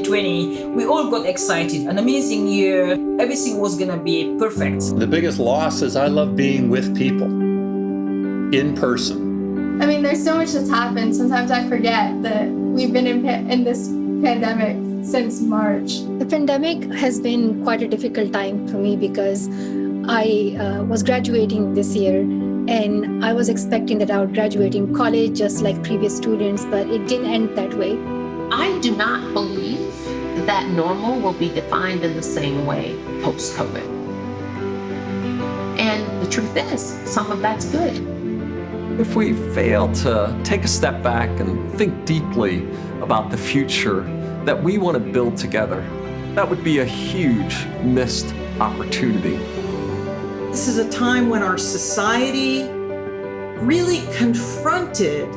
2020, we all got excited. An amazing year. Everything was going to be perfect. The biggest loss is I love being with people in person. I mean, there's so much that's happened. Sometimes I forget that we've been in this pandemic since March. The pandemic has been quite a difficult time for me because I was graduating this year, and I was expecting that I would graduate in college just like previous students, but it didn't end that way. I do not believe that normal will be defined in the same way post-COVID. And the truth is, some of that's good. If we fail to take a step back and think deeply about the future that we want to build together, that would be a huge missed opportunity. This is a time when our society really confronted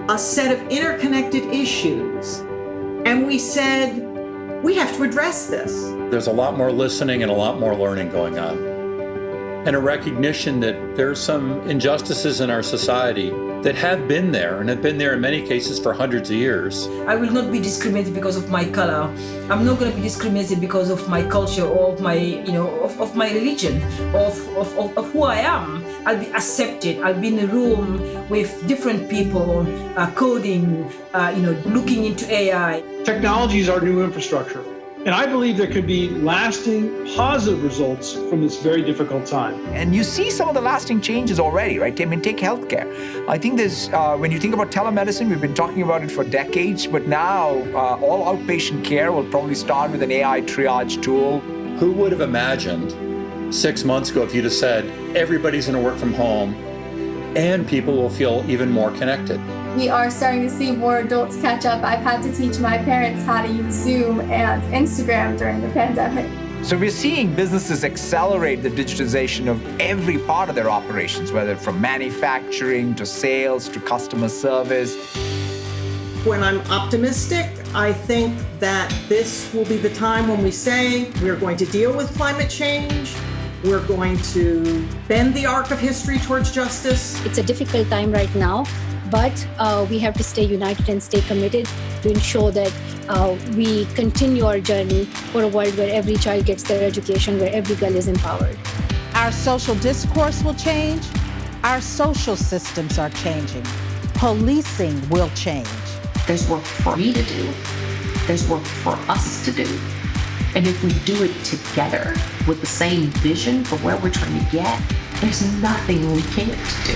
a set of interconnected issues, and we said, we have to address this. There's a lot more listening and a lot more learning going on, and a recognition that there's some injustices in our society that have been there and have been there in many cases for hundreds of years. I will not be discriminated because of my color. I'm not going to be discriminated because of my culture or of my, of my religion, of who I am. I'll be accepted. I'll be in a room with different people, coding, looking into AI. Technology is our new infrastructure. And I believe there could be lasting positive results from this very difficult time. And you see some of the lasting changes already, right? I mean, take healthcare. I think there's, when you think about telemedicine, we've been talking about it for decades, but now all outpatient care will probably start with an AI triage tool. Who would have imagined 6 months ago if you'd have said, everybody's gonna work from home and people will feel even more connected? We are starting to see more adults catch up. I've had to teach my parents how to use Zoom and Instagram during the pandemic. So we're seeing businesses accelerate the digitization of every part of their operations, whether from manufacturing to sales to customer service. When I'm optimistic, I think that this will be the time when we say we're going to deal with climate change. We're going to bend the arc of history towards justice. It's a difficult time right now, but we have to stay united and stay committed to ensure that we continue our journey for a world where every child gets their education, where every girl is empowered. Our social discourse will change. Our social systems are changing. Policing will change. There's work for me to do. There's work for us to do. And if we do it together with the same vision for where we're trying to get, there's nothing we can't do.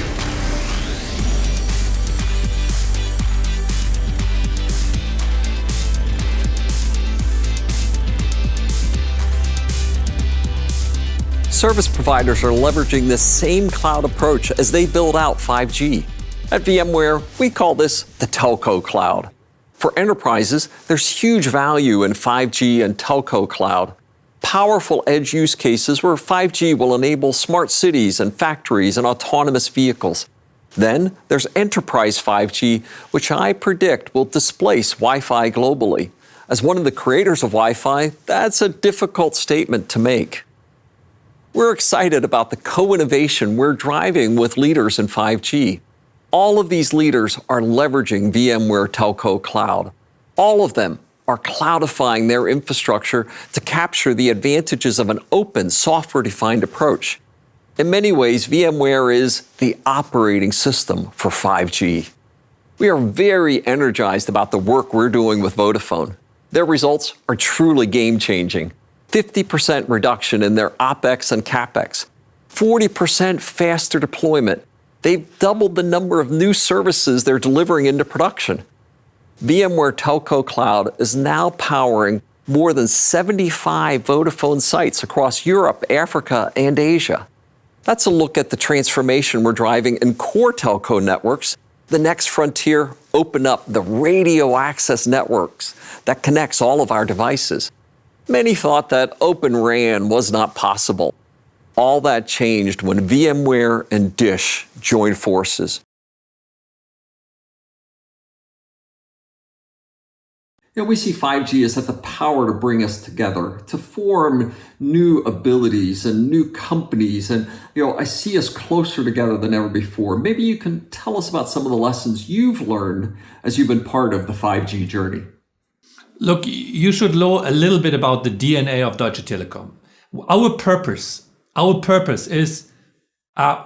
Service providers are leveraging this same cloud approach as they build out 5G. At VMware, we call this the telco cloud. For enterprises, there's huge value in 5G and telco cloud. Powerful edge use cases where 5G will enable smart cities and factories and autonomous vehicles. Then there's enterprise 5G, which I predict will displace Wi-Fi globally. As one of the creators of Wi-Fi, that's a difficult statement to make. We're excited about the co-innovation we're driving with leaders in 5G. All of these leaders are leveraging VMware Telco Cloud. All of them are cloudifying their infrastructure to capture the advantages of an open, software-defined approach. In many ways, VMware is the operating system for 5G. We are very energized about the work we're doing with Vodafone. Their results are truly game-changing. 50% reduction in their OpEx and CapEx, 40% faster deployment. They've doubled the number of new services they're delivering into production. VMware Telco Cloud is now powering more than 75 Vodafone sites across Europe, Africa, and Asia. That's a look at the transformation we're driving in core telco networks. The next frontier, open up the radio access networks that connects all of our devices. Many thought that Open RAN was not possible. All that changed when VMware and Dish joined forces. We see 5G as has the power to bring us together, to form new abilities and new companies. And, I see us closer together than ever before. Maybe you can tell us about some of the lessons you've learned as you've been part of the 5G journey. Look, you should know a little bit about the DNA of Deutsche Telekom. Our purpose is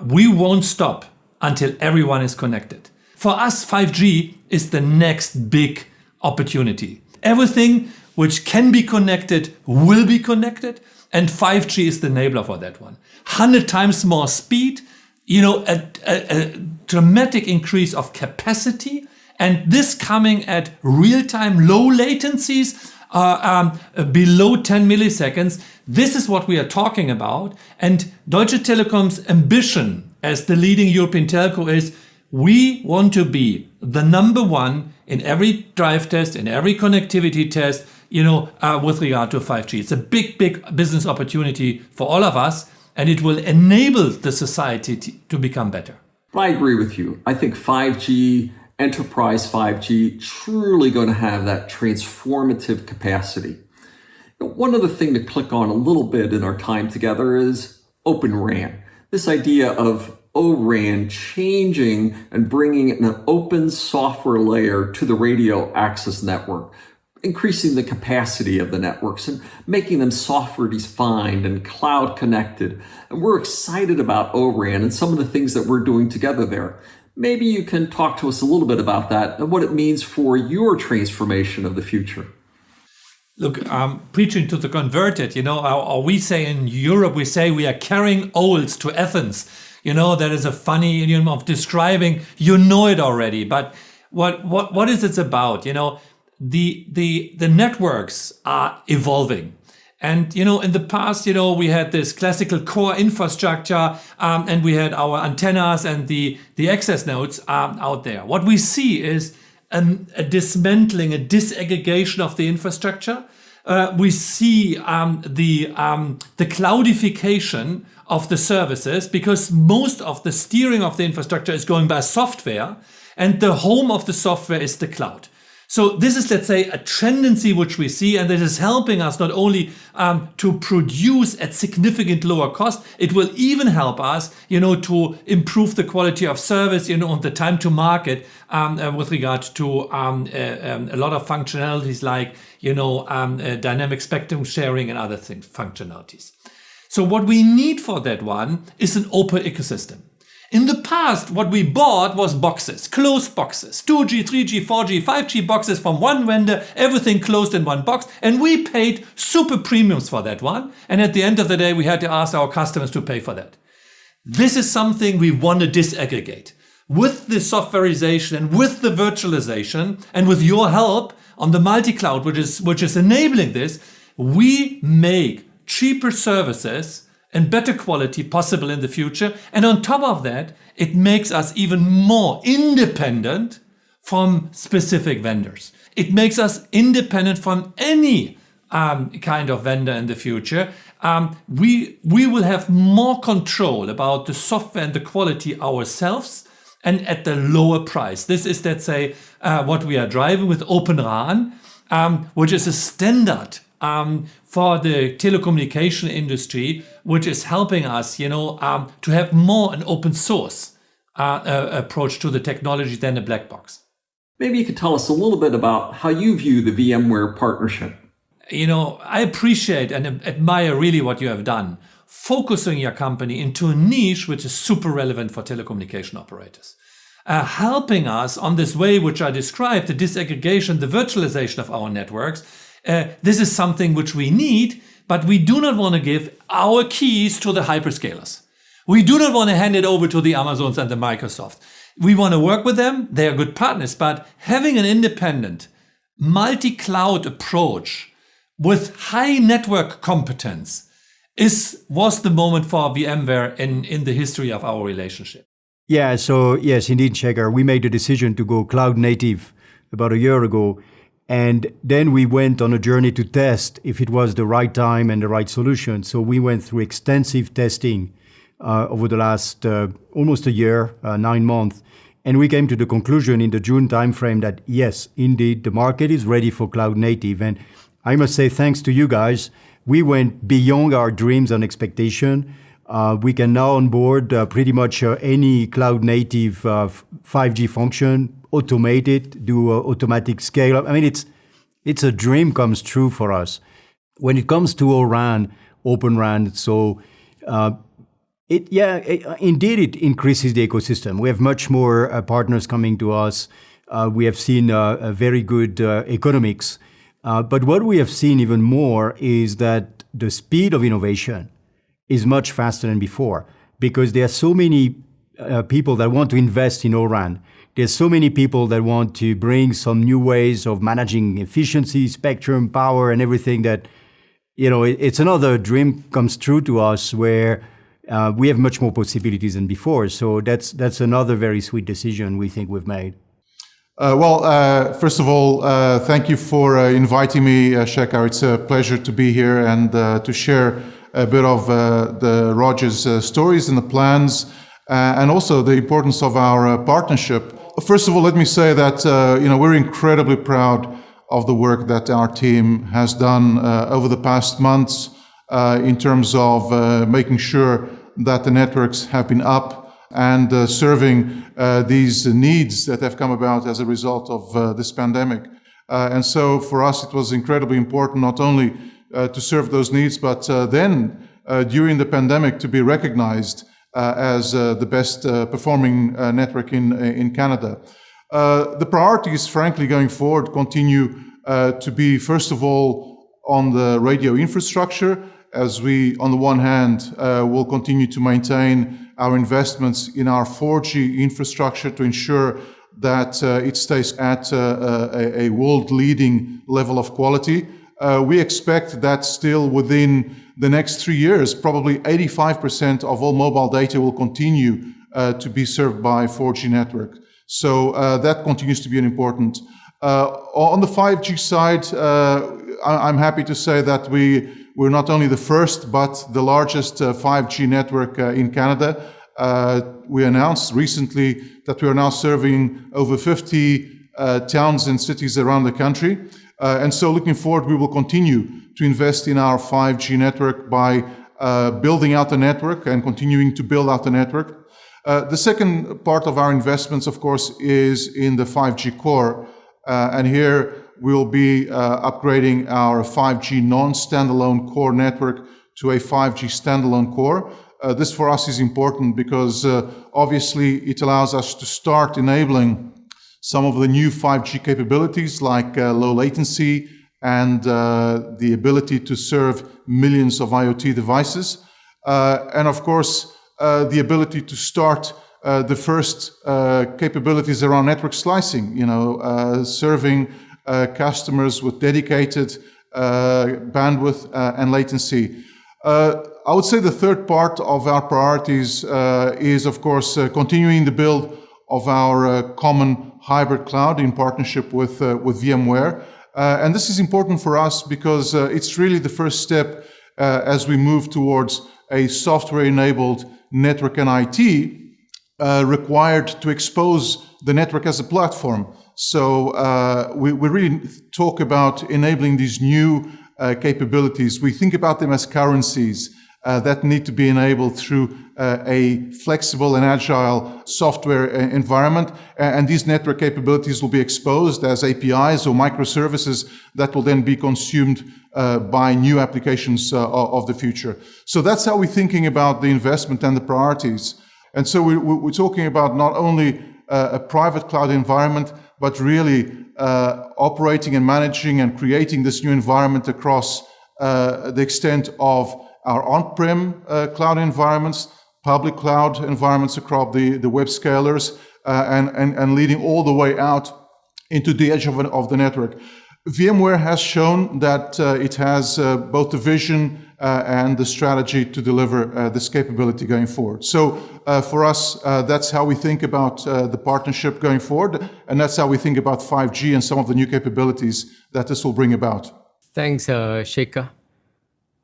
we won't stop until everyone is connected. For us, 5G is the next big opportunity. Everything which can be connected will be connected, and 5G is the enabler for that one. 100 times more speed, a dramatic increase of capacity, and this coming at real-time low latencies, below 10 milliseconds. This is what we are talking about. And Deutsche Telekom's ambition as the leading European telco is we want to be the number one in every drive test, in every connectivity test, with regard to 5G. It's a big, big business opportunity for all of us, and it will enable the society to become better. I agree with you. I think 5G, enterprise 5G, truly going to have that transformative capacity. One other thing to click on a little bit in our time together is Open RAN. This idea of O-RAN changing and bringing an open software layer to the radio access network, increasing the capacity of the networks and making them software defined and cloud connected. And we're excited about O-RAN and some of the things that we're doing together there. Maybe you can talk to us a little bit about that and what it means for your transformation of the future. Look, preaching to the converted, or we say in Europe, we say we are carrying oils to Athens. That is a funny idiom of describing, it already. But what is it about? The networks are evolving. And, in the past, we had this classical core infrastructure, and we had our antennas and the access nodes out there. What we see is a dismantling, a disaggregation of the infrastructure. We see the cloudification of the services, because most of the steering of the infrastructure is going by software, and the home of the software is the cloud. So this is, let's say, a tendency which we see, and it is helping us not only to produce at significant lower cost, it will even help us, to improve the quality of service, and the time to market with regard to a lot of functionalities like, dynamic spectrum sharing and other things, functionalities. So what we need for that one is an open ecosystem. In the past, what we bought was boxes, closed boxes, 2G, 3G, 4G, 5G boxes from one vendor, everything closed in one box. And we paid super premiums for that one. And at the end of the day, we had to ask our customers to pay for that. This is something we want to disaggregate. With the softwareization and with the virtualization and with your help on the multi-cloud, which is enabling this, we make cheaper services and better quality possible in the future. And on top of that, it makes us even more independent from specific vendors. It makes us independent from any kind of vendor in the future. We will have more control about the software and the quality ourselves, and at the lower price. This is, let's say, what we are driving with Open RAN, which is a standard for the telecommunication industry, which is helping us, to have more an open source approach to the technology than a black box. Maybe you could tell us a little bit about how you view the VMware partnership. I appreciate and admire really what you have done, focusing your company into a niche which is super relevant for telecommunication operators. Helping us on this way which I described, the disaggregation, the virtualization of our networks. This is something which we need, but we do not want to give our keys to the hyperscalers. We do not want to hand it over to the Amazons and the Microsoft. We want to work with them. They are good partners, but having an independent multi-cloud approach with high network competence was the moment for VMware in the history of our relationship. Yeah, so yes, indeed, Shaker, we made the decision to go cloud native about a year ago. And then we went on a journey to test if it was the right time and the right solution. So we went through extensive testing over the last almost a year, 9 months. And we came to the conclusion in the June timeframe that yes, indeed, the market is ready for cloud native. And I must say, thanks to you guys, we went beyond our dreams and expectation. We can now onboard pretty much any cloud native 5G function, automate it, do automatic scale up. I mean, it's a dream comes true for us. When it comes to ORAN, Open RAN, so indeed it increases the ecosystem. We have much more partners coming to us. We have seen a very good economics. But what we have seen even more is that the speed of innovation is much faster than before, because there are so many people that want to invest in ORAN. There's so many people that want to bring some new ways of managing efficiency, spectrum, power, and everything that, it's another dream comes true to us where we have much more possibilities than before. So that's another very sweet decision we think we've made. First of all, thank you for inviting me, Shekhar. It's a pleasure to be here and to share a bit of the Rogers stories and the plans, and also the importance of our partnership. First of all, let me say that we're incredibly proud of the work that our team has done over the past months in terms of making sure that the networks have been up and serving these needs that have come about as a result of this pandemic. And so for us, it was incredibly important not only to serve those needs, but then during the pandemic to be recognized as the best performing network in Canada. The priorities, frankly, going forward continue to be, first of all, on the radio infrastructure, as we, on the one hand, will continue to maintain our investments in our 4G infrastructure to ensure that it stays at a world-leading level of quality. We expect that still within the next 3 years, probably 85% of all mobile data will continue to be served by 4G network. So that continues to be an important. On the 5G side, I'm happy to say that we're not only the first, but the largest 5G network in Canada. We announced recently that we are now serving over 50 towns and cities around the country. And so looking forward, we will continue to invest in our 5G network by building out the network and continuing to build out the network. The second part of our investments, of course, is in the 5G core. And here we'll be upgrading our 5G non-standalone core network to a 5G standalone core. This for us is important because obviously it allows us to start enabling some of the new 5G capabilities like low latency and the ability to serve millions of IoT devices. And of course, the ability to start the first capabilities around network slicing, serving customers with dedicated bandwidth and latency. I would say the third part of our priorities is, of course, continuing the build of our common hybrid cloud in partnership with VMware. And this is important for us because it's really the first step as we move towards a software-enabled network and IT required to expose the network as a platform. So we really talk about enabling these new capabilities. We think about them as currencies that need to be enabled through a flexible and agile software environment. And these network capabilities will be exposed as APIs or microservices that will then be consumed by new applications of the future. So that's how we're thinking about the investment and the priorities. And so we're talking about not only a private cloud environment, but really operating and managing and creating this new environment across the extent of our on-prem cloud environments, public cloud environments across the web scalers, and leading all the way out into the edge of the network. VMware has shown that it has both the vision and the strategy to deliver this capability going forward. So for us, that's how we think about the partnership going forward, and that's how we think about 5G and some of the new capabilities that this will bring about. Thanks, Shekhar.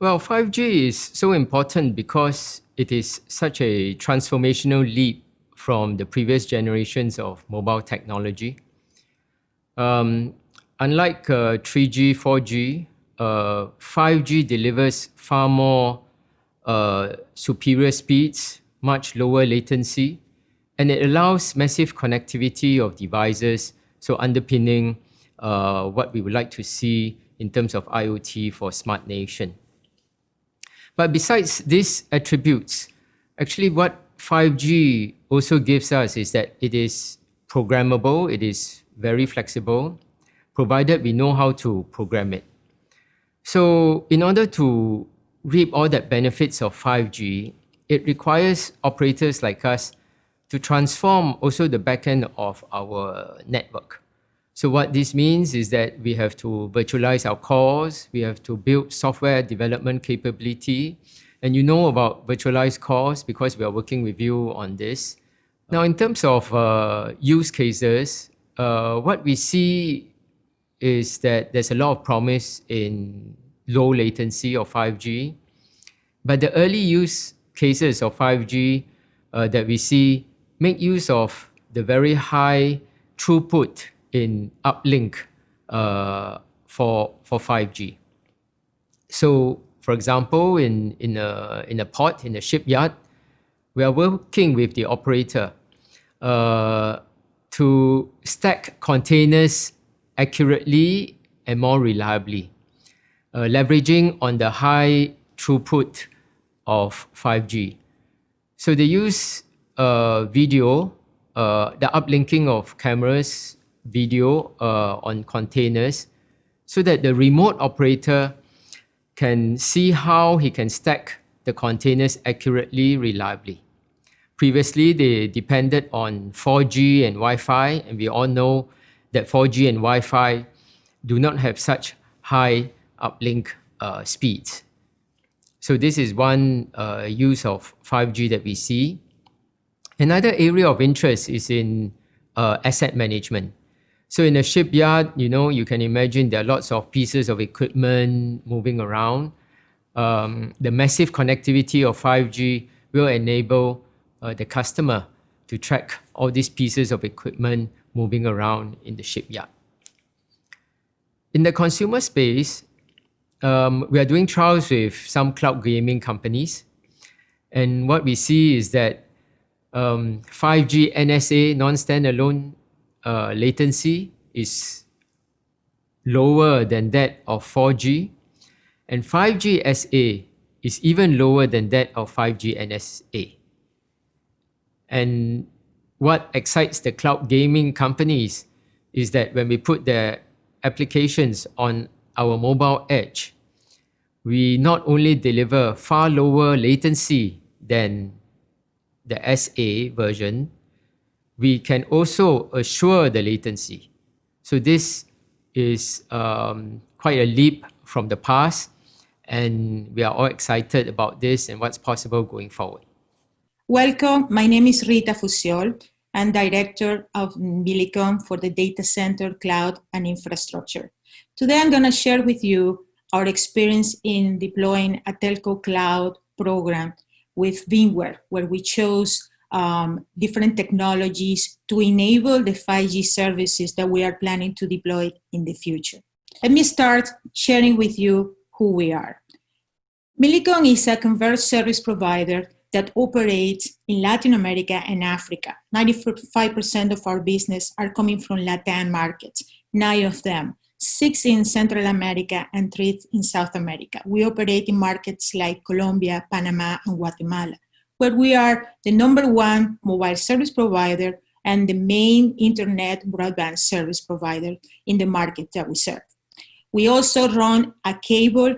Well, 5G is so important because it is such a transformational leap from the previous generations of mobile technology. Unlike 3G, 4G, 5G delivers far more superior speeds, much lower latency, and it allows massive connectivity of devices, so underpinning what we would like to see in terms of IoT for smart nation. But besides these attributes, actually what 5G also gives us is that it is programmable, it is very flexible, provided we know how to program it. So in order to reap all that benefits of 5G, it requires operators like us to transform also the backend of our network. So what this means is that we have to virtualize our cores, we have to build software development capability, and you know about virtualized cores because we are working with you on this. Now, in terms of use cases, what we see is that there's a lot of promise in low latency of 5G, but the early use cases of 5G that we see make use of the very high throughput in uplink for 5G. So, for example, in a port, in a shipyard, we are working with the operator to stack containers accurately and more reliably, leveraging on the high throughput of 5G. So they use video, the uplinking of cameras, video on containers, so that the remote operator can see how he can stack the containers accurately, reliably. Previously, they depended on 4G and Wi-Fi, and we all know that 4G and Wi-Fi do not have such high uplink speeds. So this is one use of 5G that we see. Another area of interest is in asset management. So in a shipyard, you can imagine there are lots of pieces of equipment moving around. The massive connectivity of 5G will enable the customer to track all these pieces of equipment moving around in the shipyard. In the consumer space, we are doing trials with some cloud gaming companies. And what we see is that 5G NSA, non-standalone latency, is lower than that of 4G. And 5G SA is even lower than that of 5G NSA. And what excites the cloud gaming companies is that when we put their applications on our mobile edge, we not only deliver far lower latency than the SA version, we can also assure the latency. So this is quite a leap from the past, and we are all excited about this and what's possible going forward. Welcome, my name is Rita Fusiol. I'm Director of Millicom for the Data Center, Cloud, and Infrastructure. Today I'm going to share with you our experience in deploying a telco cloud program with VMworld, where we chose different technologies to enable the 5G services that we are planning to deploy in the future. Let me start sharing with you who we are. Millicom is a converged service provider that operates in Latin America and Africa. 95% of our business are coming from Latin markets, 9 of them, 6 in Central America and 3 in South America. We operate in markets like Colombia, Panama, and Guatemala, where we are the #1 mobile service provider and the main internet broadband service provider in the market that we serve. We also run a cable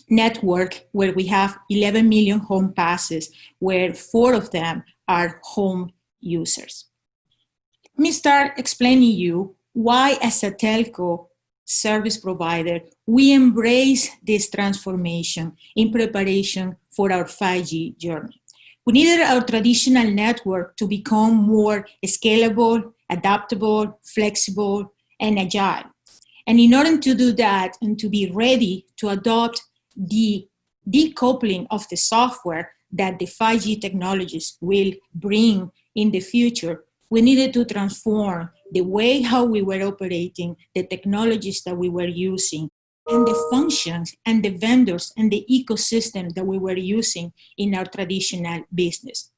network where we have 11 million home passes, where 4 of them are home users. Let me start explaining you why, as a telco service provider, we embrace this transformation in preparation for our 5G journey. We needed our traditional network to become more scalable, adaptable, flexible, and agile. And in order to do that and to be ready to adopt the decoupling of the software that the 5G technologies will bring in the future, we needed to transform the way how we were operating, the technologies that we were using, and the functions and the vendors and the ecosystem that we were using in our traditional business.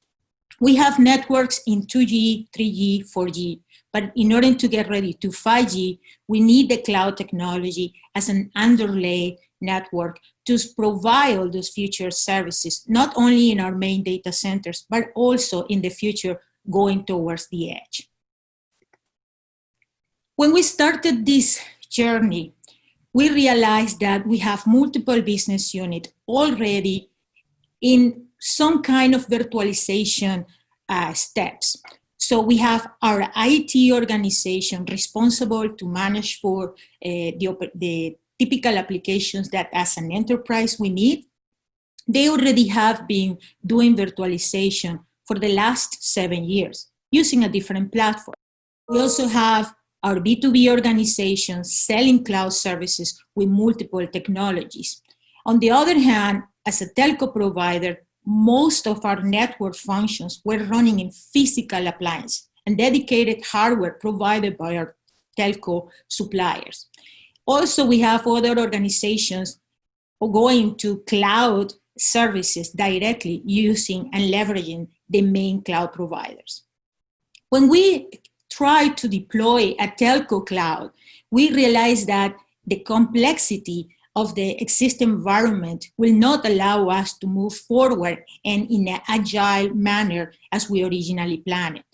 We have networks in 2G, 3G, 4G, But in order to get ready to 5G, we need the cloud technology as an underlay network to provide all those future services, not only in our main data centers, but also in the future going towards the edge. When we started this journey, we realized that we have multiple business units already in some kind of virtualization steps. So we have our IT organization responsible to manage for the typical applications that as an enterprise we need. They already have been doing virtualization for the last 7 years using a different platform. We also have our B2B organizations selling cloud services with multiple technologies. On the other hand, as a telco provider, most of our network functions were running in physical appliances and dedicated hardware provided by our telco suppliers. Also, we have other organizations going to cloud services directly using and leveraging the main cloud providers. When we try to deploy a telco cloud, we realize that the complexity of the existing environment will not allow us to move forward and in an agile manner as we originally planned.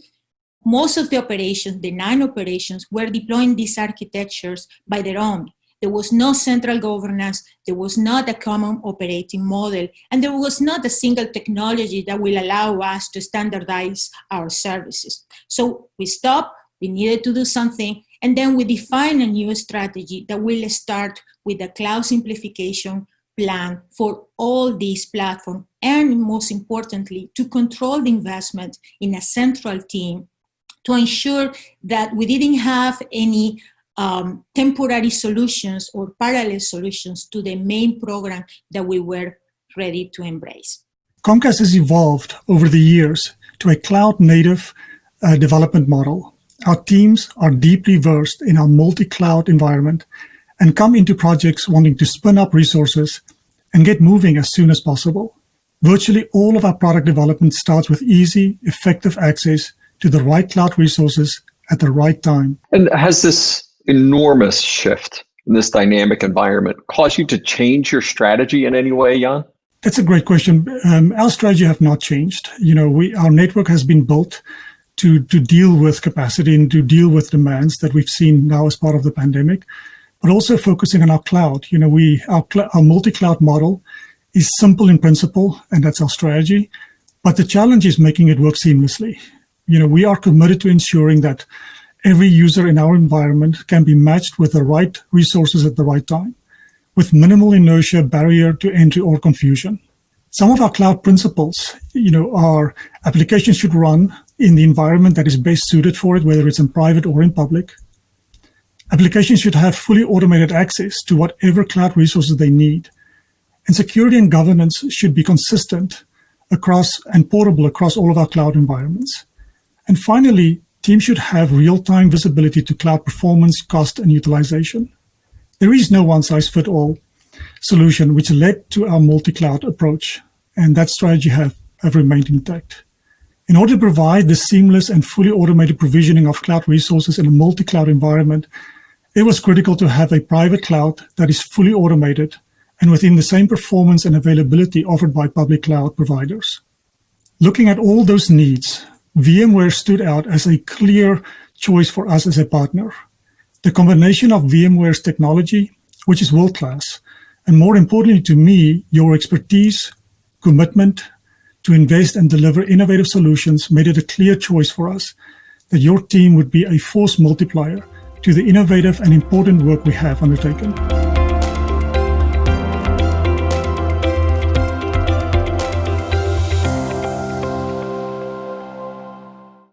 Most of the operations, the 9 operations, were deploying these architectures by their own. There was no central governance, there was not a common operating model, and there was not a single technology that will allow us to standardize our services. So we stopped, we needed to do something, and then we defined a new strategy that will start with a cloud simplification plan for all these platforms, and most importantly, to control the investment in a central team to ensure that we didn't have any temporary solutions or parallel solutions to the main program that we were ready to embrace. Comcast has evolved over the years to a cloud-native development model. Our teams are deeply versed in our multi-cloud environment and come into projects wanting to spin up resources and get moving as soon as possible. Virtually all of our product development starts with easy, effective access to the right cloud resources at the right time. And has this enormous shift in this dynamic environment caused you to change your strategy in any way, Jan? That's a great question. Our strategy have not changed. Our network has been built to deal with capacity and to deal with demands that we've seen now as part of the pandemic, but also focusing on our cloud. Our multi-cloud model is simple in principle, and that's our strategy. But the challenge is making it work seamlessly. We are committed to ensuring that every user in our environment can be matched with the right resources at the right time, with minimal inertia, barrier to entry, or confusion. Some of our cloud principles, are applications should run in the environment that is best suited for it, whether it's in private or in public. Applications should have fully automated access to whatever cloud resources they need. And security and governance should be consistent across and portable across all of our cloud environments. And finally, teams should have real-time visibility to cloud performance, cost, and utilization. There is no one-size-fits-all solution, which led to our multi-cloud approach, and that strategy have remained intact. In order to provide the seamless and fully automated provisioning of cloud resources in a multi-cloud environment, it was critical to have a private cloud that is fully automated and within the same performance and availability offered by public cloud providers. Looking at all those needs, VMware stood out as a clear choice for us as a partner. The combination of VMware's technology, which is world-class, and more importantly to me, your expertise, commitment to invest and deliver innovative solutions made it a clear choice for us that your team would be a force multiplier to the innovative and important work we have undertaken.